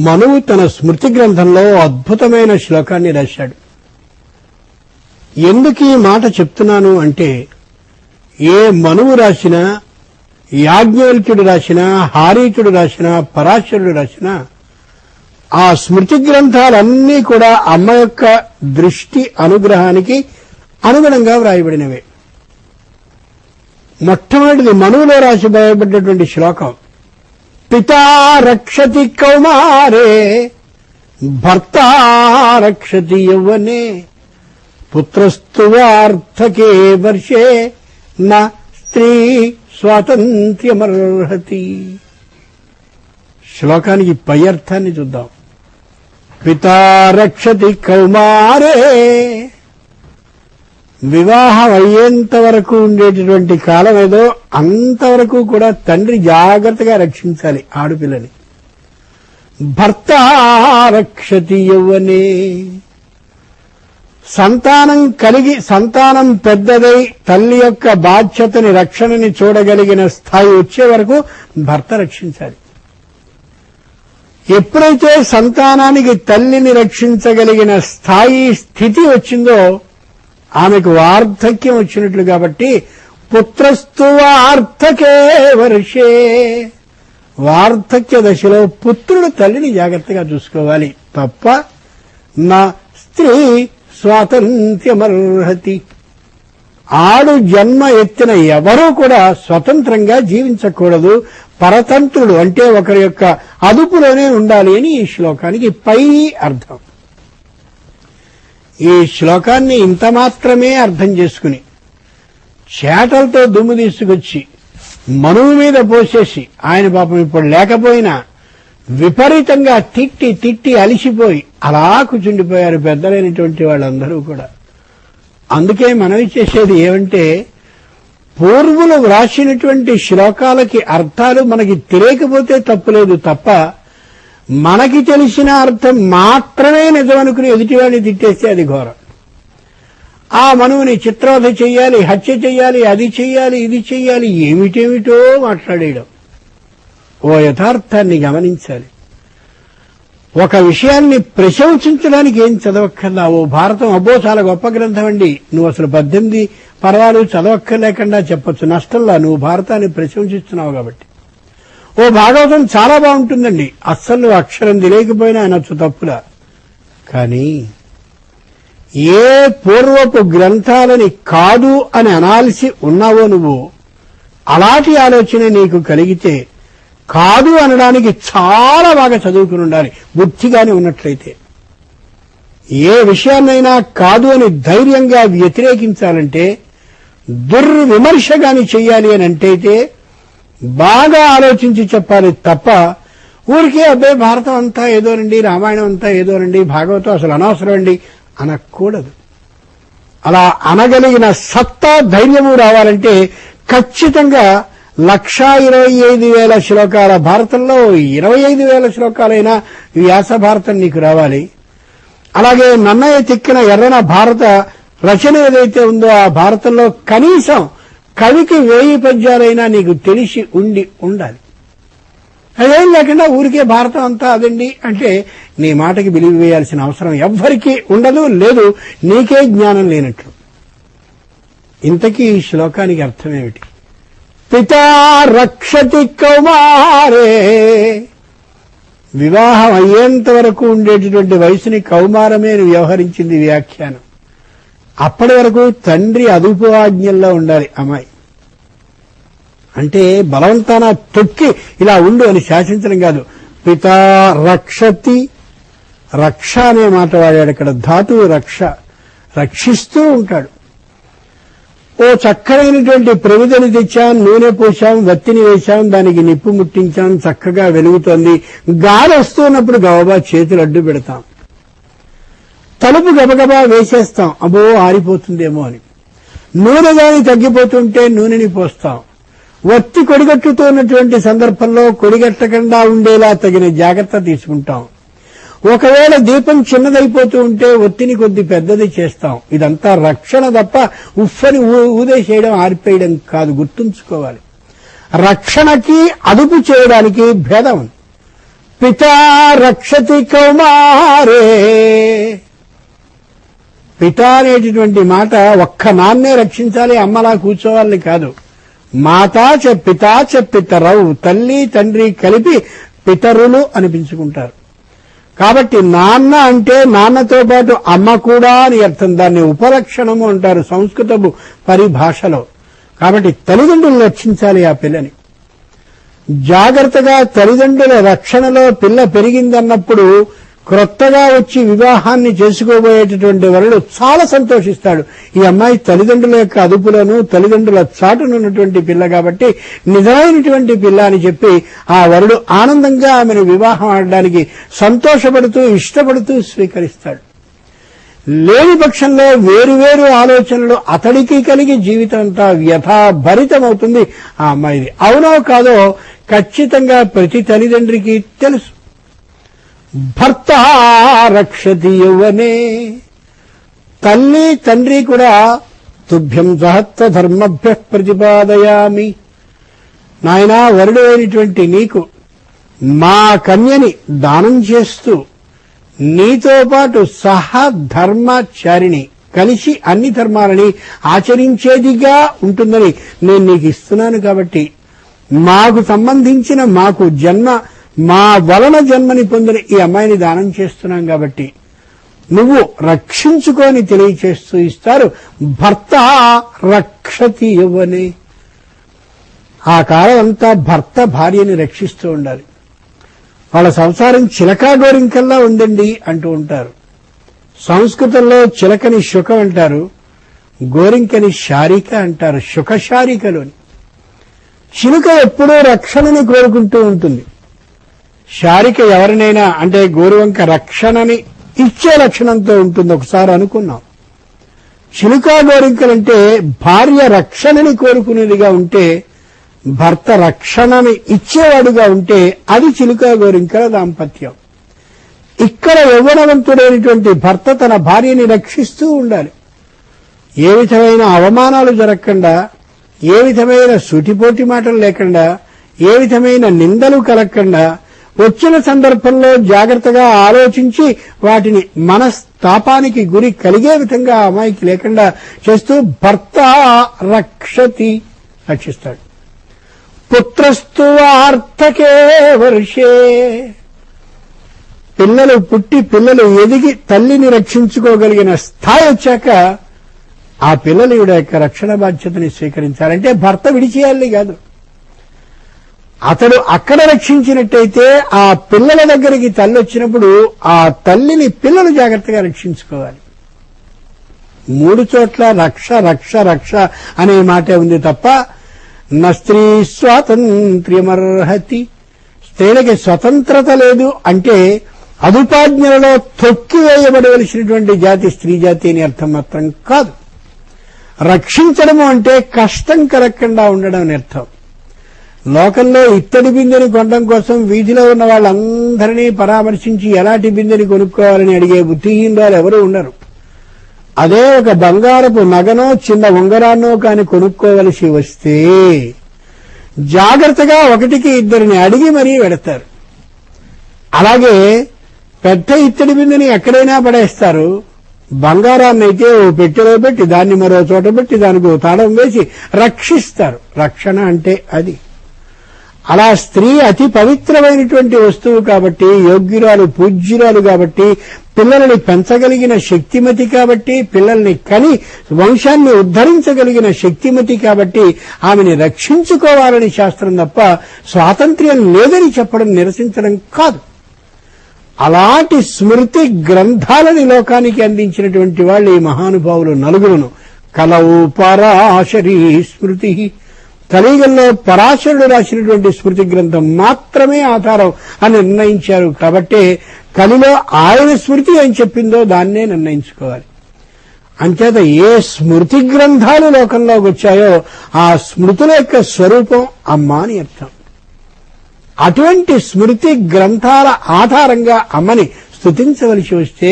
మనువు తన స్మృతి గ్రంథంలో అద్భుతమైన శ్లోకాన్ని రాశాడు. ఎందుకు ఈ మాట చెప్తున్నాను అంటే, ఏ మనువు రాసినా, యాజ్ఞవల్క్యుడు రాసినా, హారీతుడు రాసినా, పరాశరుడు రాసినా ఆ స్మృతి గ్రంథాలన్నీ కూడా అమ్మ యొక్క దృష్టి అనుగ్రహానికి అనుగుణంగా వ్రాయబడినవే. మొట్టమొదటిది మనువులో రాసిబడినటువంటి శ్లోకం, పితా రక్షతి కౌమారే భర్తా రక్షతి యౌవనే పుత్రస్తు వార్ధకే వర్షే నా స్త్రీ స్వాతంత్ర్యమర్హతి. శ్లోకానికి పై అర్థాన్ని చూద్దాం. పితా రక్షతి కౌమారే, వివాహం అయ్యేంత వరకు ఉండేటటువంటి కాలం ఏదో అంతవరకు కూడా తండ్రి జాగ్రత్తగా రక్షించాలి ఆడపిల్లని. భర్త రక్షతి యౌవనే, సంతానం కలిగి సంతానం పెద్దదై తల్లి యొక్క బాధ్యతని రక్షణని చూడగలిగిన స్థాయి వచ్చే వరకు భర్త రక్షించాలి. ఎప్పుడైతే సంతానానికి తల్లిని రక్షించగలిగిన స్థితి వచ్చిందో ఆమెకు వార్ధక్యం వచ్చినట్లు. కాబట్టి పుత్రస్తు వార్ధకే వర్షే, వార్ధక్య దశలో పుత్రుడు తల్లిని జాగ్రత్తగా చూసుకోవాలి తప్ప నా స్త్రీ స్వాతంత్ర్యమర్హతి. ఆడు జన్మ ఎత్తిన ఎవరూ కూడా స్వతంత్రంగా జీవించకూడదు, పరతంత్రుడు అంటే ఒకరి యొక్క అదుపులోనే ఉండాలి అని ఈ శ్లోకానికి పై అర్థం. ఈ శ్లోకాన్ని ఇంత మాత్రమే అర్థం చేసుకుని చేటలతో దుమ్ము తీసుకొచ్చి మనువు మీద పోసేసి, ఆయన పాపం ఇప్పుడు లేకపోయినా విపరీతంగా తిట్టి తిట్టి అలిసిపోయి అలా కూర్చుండిపోయారు పెద్దలైనటువంటి వాళ్ళందరూ కూడా. అందుకే మనవి చేసేది ఏమంటే, పూర్వులు వ్రాసినటువంటి శ్లోకాలకి అర్థాలు మనకి తెలియకపోతే తప్పులేదు తప్ప, మనకి తెలిసిన అర్థం మాత్రమే నిజమనుకుని ఎదుటివాడిని తిట్టేస్తే అది ఘోరం. ఆ మనువుని చిత్రవధ చెయ్యాలి, హత్య చెయ్యాలి, అది చెయ్యాలి, ఇది చెయ్యాలి, ఏమిటేమిటో మాట్లాడేయడం. ఓ యథార్థాన్ని గమనించాలి. ఒక విషయాన్ని ప్రశంసించడానికి ఏం చదవక్కర్లా. ఓ భారతం అబ్బో చాలా గొప్ప గ్రంథం అండి, నువ్వు అసలు 18 పర్వాలు చదవక్కర్లేకుండా చెప్పొచ్చు, నష్టంలా, నువ్వు భారతాన్ని ప్రశంసిస్తున్నావు కాబట్టి. ఓ భాగవతం చాలా బాగుంటుందండి, అస్సలు అక్షరం తెలియకపోయినా అనొచ్చు, తప్పులా. కానీ ఏ పూర్వపు గ్రంథాలని కాదు అని అనాల్సి ఉన్నావో నువ్వు, అలాంటి ఆలోచన నీకు కలిగితే కాదు అనడానికి చాలా బాగా చదువుకుని ఉండాలి బుద్ధిగానే ఉన్నట్లయితే. ఏ విషయాన్నైనా కాదు అని ధైర్యంగా వ్యతిరేకించాలంటే, దుర్విమర్శగాని చెయ్యాలి అని అంటే బాగా ఆలోచించి చెప్పాలి తప్ప ఊరికే అబ్బాయి భారతం అంతా ఏదోనండి, రామాయణం అంతా ఏదోనండి, భాగవతం అసలు అనవసరం అండి అనకూడదు. అలా అనగలిగిన సత్తా ధైర్యము రావాలంటే ఖచ్చితంగా 1,25,000 శ్లోకాల భారతంలో 25,000 శ్లోకాలైన వ్యాస భారతం నీకు రావాలి. అలాగే నన్నయ్య తిక్కిన ఎర్రన భారత రచన ఏదైతే ఉందో ఆ భారతంలో కనీసం కవికి 1000 పద్యాలైనా నీకు తెలిసి ఉండాలి. అదేం లేకుండా ఊరికే భారతం అంతా అదండి అంటే నీ మాటకి విలువ వేయాల్సిన అవసరం ఎవ్వరికీ ఉండదు, లేదు, నీకే జ్ఞానం లేనట్లు. ఇంతకీ ఈ శ్లోకానికి అర్థమేమిటి? పితా రక్షతి కౌమారే, వివాహం అయ్యేంత వరకు ఉండేటటువంటి వయసుని కౌమారమే వ్యవహరించింది వ్యాఖ్యానం. అప్పటి వరకు తండ్రి అదుపు ఆజ్ఞల్లో ఉండాలి అమ్మాయి. అంటే బలవంతాన తొక్కి ఇలా ఉండు అని శాసించడం కాదు. పితా రక్షతి, రక్ష అనే మాట వాడాడు ఇక్కడ, ధాతువు రక్ష, రక్షిస్తూ ఉంటాడు. ఓ చక్కనైనటువంటి ప్రమిదని తెచ్చాం, నూనె పోసాం, వత్తిని వేశాం, దానికి నిప్పు ముట్టించాం, చక్కగా వెలుగుతోంది. గాలి వస్తున్నప్పుడు గబగబా చేతులు అడ్డు పెడతాం, తలుపు గబగబా వేసేస్తాం, అబ్బో ఆరిపోతుందేమో అని. నూనె గాని తగ్గిపోతుంటే నూనెని పోస్తాం. వత్తి కొడిగట్టుతూ ఉన్నటువంటి సందర్భంలో కొడిగట్టకుండా ఉండేలా తగిన జాగ్రత్త తీసుకుంటాం. ఒకవేళ దీపం చిన్నదైపోతూ ఉంటే ఒత్తిని కొద్ది పెద్దది చేస్తాం. ఇదంతా రక్షణ తప్ప ఉఫ్ఫని ఊదేసేయడం, ఆరిపేయడం కాదు, గుర్తుంచుకోవాలి. రక్షణకి అదుపు చేయడానికి భేదం ఉంది. పితా రక్షతి కౌమారే. పిత అనేటటువంటి మాట ఒక్క నాన్నే రక్షించాలి, అమ్మలా కూర్చోవాలని కాదు. మాతా చ పితా చ పితరౌ, తల్లి తండ్రి కలిపి పితరులు అనిపించుకుంటారు. కాబట్టి నాన్న అంటే నాన్నతో పాటు అమ్మ కూడా అని అర్థం. దాన్ని ఉపలక్షణము అంటారు సంస్కృతపు పరిభాషలో. కాబట్టి తల్లిదండ్రులు రక్షించాలి ఆ పిల్లని. జాగ్రత్తగా తల్లిదండ్రుల రక్షణలో పిల్ల పెరిగిందన్నప్పుడు క్రొత్తగా వచ్చి వివాహాన్ని చేసుకోబోయేటటువంటి వరుడు చాలా సంతోషిస్తాడు. ఈ అమ్మాయి తల్లిదండ్రుల యొక్క అదుపులను తల్లిదండ్రుల చాటునున్నటువంటి పిల్ల కాబట్టి నిజమైనటువంటి పిల్ల అని చెప్పి ఆ వరుడు ఆనందంగా ఆమెను వివాహం ఆడడానికి సంతోషపడుతూ ఇష్టపడుతూ స్వీకరిస్తాడు. లేని పక్షంలో వేరువేరు ఆలోచనలు అతడికి కలిగి జీవితం అంతా వ్యథాభరితమవుతుంది ఆ అమ్మాయిది. అవునో కాదో ఖచ్చితంగా ప్రతి తల్లిదండ్రికి తెలుసు. భర్త రక్షతి యౌవనే, తల్లి తండ్రి కూడా తుభ్యం సహత్వ ధర్మభ్య ప్రతిపాదయామి. నాయనా, వరుడు అయినటువంటి నీకు మా కన్యని దానం చేస్తూ నీతో పాటు సహధర్మచారిణి కలిసి అన్ని ధర్మాలని ఆచరించేదిగా ఉంటుందని నేను నీకు ఇస్తున్నాను. కాబట్టి మాకు సంబంధించిన మాకు మా వలన జన్మని పొందిన ఈ అమ్మాయిని దానం చేస్తున్నాం కాబట్టి నువ్వు రక్షించుకొని తెలియచేస్తూ ఇస్తారు. భర్త రక్షతి యౌవనే. ఆ కాలం అంతా భర్త భార్యని రక్షిస్తూ ఉండాలి. వాళ్ళ సంసారం చిలకా గోరింకల్లా ఉందండి అంటూ ఉంటారు. సంస్కృతంలో చిలకని శుకం అంటారు, గోరింకని శారిక అంటారు. శుకశారికలోని చిలుక ఎప్పుడూ రక్షణని కోరుకుంటూ ఉంటుంది. శారిక ఎవరినైనా అంటే గోరువంక రక్షణని ఇచ్చే లక్షణంతో ఉంటుంది. ఒకసారి అనుకున్నాం, చిలుక గోరింకలంటే భార్య రక్షణని కోరుకునేదిగా ఉంటే, భర్త రక్షణని ఇచ్చేవాడుగా ఉంటే అది చిలుక గోరింకల దాంపత్యం. ఇక్కడ యవ్వనవంతుడైనటువంటి భర్త తన భార్యని రక్షిస్తూ ఉండాలి. ఏ విధమైన అవమానాలు జరగకుండా, ఏ విధమైన సూటిపోటి మాటలు లేకుండా, ఏ విధమైన నిందలు కలగకుండా, వచ్చిన సందర్భంలో జాగ్రత్తగా ఆలోచించి వాటిని మనస్తాపానికి గురి కలిగే విధంగా అమ్మాయికి లేకుండా చేస్తూ భర్త రక్షిస్తాడు. పుత్రస్తు వార్ధకే వర్షే. పిల్లలు పుట్టి పిల్లలు ఎదిగి తల్లిని రక్షించుకోగలిగిన స్థాయి వచ్చాక ఆ పిల్లలు ఈవిడ యొక్క రక్షణ బాధ్యతని స్వీకరించాలంటే భర్త విడిచేయాలి కాదు. అతడు అక్కడ రక్షించినట్టయితే ఆ పిల్లల దగ్గరికి తల్లి వచ్చినప్పుడు ఆ తల్లిని పిల్లలు జాగ్రత్తగా రక్షించుకోవాలి. 3 చోట్ల రక్ష రక్ష రక్ష అనే మాటే ఉంది తప్ప నస్త్రీ స్వాతంత్ర్యమర్హతి. స్త్రీలకి స్వతంత్రత లేదు అంటే అదుపాజ్ఞలలో తొక్కివేయబడవలసినటువంటి జాతి స్త్రీ జాతి అని అర్థం మాత్రం కాదు. రక్షించడము అంటే కష్టం కలగకుండా ఉండడం అని అర్థం. లోకంలో ఇత్తడి బిందెని కొనడం కోసం వీధిలో ఉన్న వాళ్ళందరినీ పరామర్శించి ఎలాంటి బిందెని కొనుక్కోవాలని అడిగే బుద్ధిహీనురాలు ఎవరూ ఉండరు. అదే ఒక బంగారపు నగనో చిన్న ఉంగరాన్నో కాని కొనుక్కోవలసి వస్తే జాగ్రత్తగా 1-2 అడిగి మరీ వెడతారు. అలాగే పెద్ద ఇత్తడి బిందెని ఎక్కడైనా పడేస్తారు. బంగారాన్ని అయితే ఓ పెట్టెలో పెట్టి దాన్ని మరో చోట పెట్టి దానికి తాళం వేసి రక్షిస్తారు. రక్షణ అంటే అది. అలా స్త్రీ అతి పవిత్రమైనటువంటి వస్తువు కాబట్టి, యోగ్యురాలు పూజ్యురాలు కాబట్టి, పిల్లలని పెంచగలిగిన శక్తిమతి కాబట్టి, పిల్లల్ని కని వంశాన్ని ఉద్ధరించగలిగిన శక్తిమతి కాబట్టి ఆమెని రక్షించుకోవాలని శాస్త్రం తప్ప స్వాతంత్ర్యం లేదని చెప్పడం నిరసించడం కాదు. అలాంటి స్మృతి గ్రంథాలని లోకానికి అందించినటువంటి వాళ్ళు ఈ మహానుభావులు నలుగురును. కలవు పరాశరీ స్మృతి. కలియుగంలో పరాశరుడు రాసినటువంటి స్మృతి గ్రంథం మాత్రమే ఆధారం అని నిర్ణయించారు. కాబట్టి కలిలో ఆయన స్మృతి ఏం చెప్పిందో దాన్నే నిర్ణయించుకోవాలి. అంచేత ఏ స్మృతి గ్రంథాలు లోకంలోకి వచ్చాయో ఆ స్మృతుల యొక్క స్వరూపం అమ్మ అని అర్థం. అటువంటి స్మృతి గ్రంథాల ఆధారంగా అమ్మని స్తుతించవలసి వస్తే,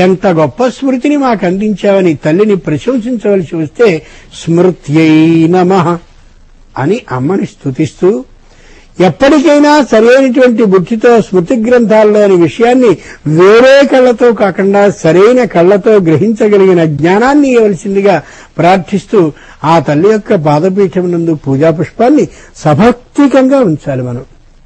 ఎంత గొప్ప స్మృతిని మాకు అందించావని తల్లిని ప్రశంసించవలసి వస్తే స్మృత్యై నమః అని అమ్మని స్తుతిస్తూ ఎప్పటికైనా సరైనటువంటి బుద్ధితో స్మృతి గ్రంథాల్లోని విషయాన్ని వేరే కళ్లతో కాకుండా సరైన కళ్లతో గ్రహించగలిగిన జ్ఞానాన్ని ఇవ్వవలసిందిగా ప్రార్థిస్తూ ఆ తల్లి యొక్క పాదపీఠం నందు పూజా పుష్పాన్ని సభక్తికంగా ఉంచాలి మనం.